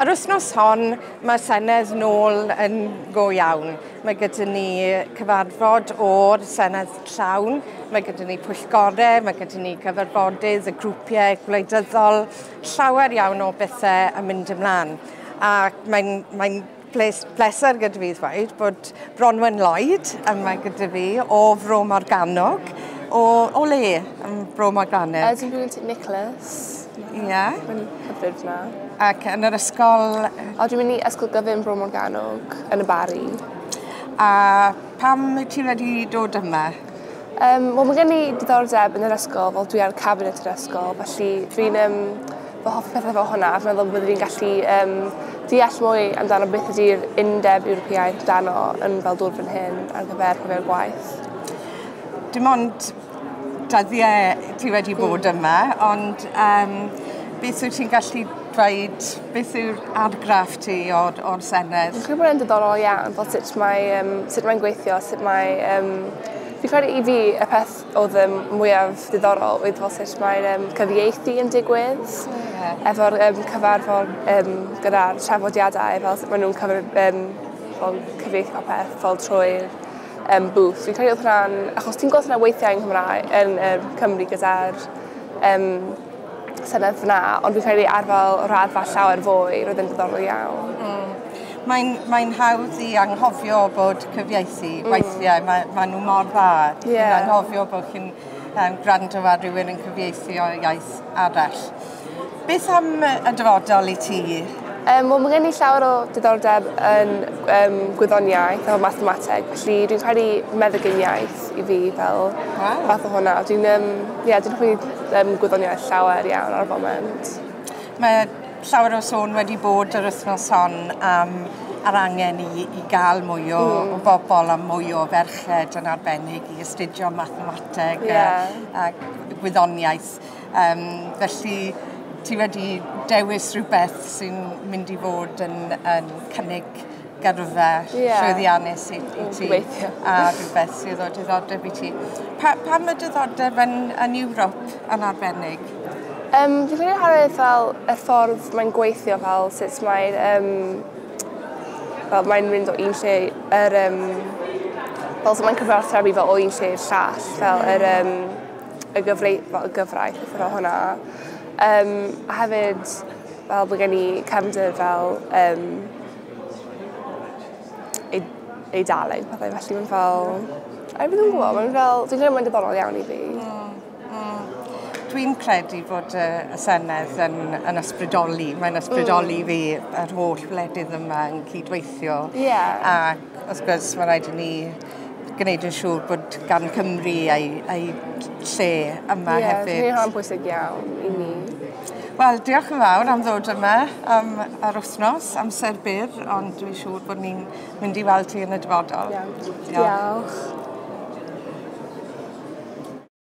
Ar wythnos hon, mae Senedd nôl yn go iawn. Mae gyda ni cyfarfod o'r Senedd llawn, mae gyda ni pwyllgorau, mae gyda ni cyfarfodydd, y grwpiau gwleidyddol, llawer iawn o bethau yn mynd ymlaen. A mae'n pleser gyda fi ddweud bod Bronwen Lloyd yma gyda fi o Fro Morgannwg. O le yn Fro Morgannwg? Dwi'n byw yn Sain Nicolas. Ie. Mae'n hyfryd yna. Ac yn yr ysgol... Dwi'n mynd i ysgol gyfun Fro Morgannwg yn y Bari. A pam ti wedi dod yma? Wel, mae gen i diddordeb yn yr ysgol, fel dwi ar cabinet yr ysgol, felly dwi'n hoffi pethau fel hwnna, a fi'n meddwl bod fi'n gallu deall mwy amdano beth ydy'r undeb Ewropeaidd dano yn fel dŵr fan hyn ar gyfer phrofiad gwaith. Dim ond dyddiau ti wedi bod yma, ond beth wyt ti'n gallu dweud, beth yw'r argraff ti o'r Senedd? Dwi'n credu bod e'n diddorol iawn, fel sut mae'n gweithio, sut mae... Fi'n credu i fi y peth oedd mwyaf diddorol oedd fel sut mae'r cyfieithu yn digwydd, efo'r cyfarfod gyda'r trafodiadau, fel sut maen nhw'n cyfieithu popeth fel trwy'r booth. Fi'n credu oedd hwnna'n... Achos ti'n gweld hwnna weithiau yn Cymru gyda'r Senedd fyna, ond fi'n credu ar fel raddfa llawer fwy, roedd yn diddorol iawn. Mae'n hawdd i anghofio bod cyfieithu weithiau, maen nhw mor dda. Chi'n anghofio bod chi'n gwrando ar rhywun yn cyfieithu o iaith arall. Beth am y dyfodol i ti? Wel, mae gen i llawer o diddordeb yn gwyddoniaeth o mathemateg, felly dwi'n credu meddyginiaeth i fi fel fath o hwnna. Dwi'n hoffi gwyddoniaeth llawer iawn ar y foment. Mae llawer o sôn wedi bod yr wythnos hon ar angen i gael mwy o bobl a mwy o ferched yn arbennig i astudio mathemateg a gwyddoniaeth. Felly, ti wedi dewis rhywbeth sy'n mynd i fod yn cynnig gyrfa llwyddiannus i ti a rhywbeth sydd o diddordeb i ti. Pam y diddordeb yn Ewrop yn arbennig? Dwi'n credu oherwydd fel y ffordd mae'n gweithio fel sut mae'n mynd o un lle fel sut mae'n cyfarthrebu fel o un lle i'r llall fel y gyfraith fel hwnna. A hefyd fel bod gen i cefndir fel Eidaleg pethau, felly mae'n fel... Dwi'n gwybod, dwi'n credu mae'n diddorol iawn i fi. Dwi'n credu bod y Senedd yn ysbrydoli. Mae'n ysbrydoli fi yr holl wledydd yma yn cydweithio. A wrth gwrs mae rhaid i ni gwneud yn siŵr bod gan Cymru ei lle yma hefyd. Dwi'n hynny'n pwysig iawn i ni. Wel, diolch yn fawr am ddod yma ar wythnos, amser byr, ond dwi'n siŵr bod ni'n mynd i weld ti yn y dyfodol. Diolch.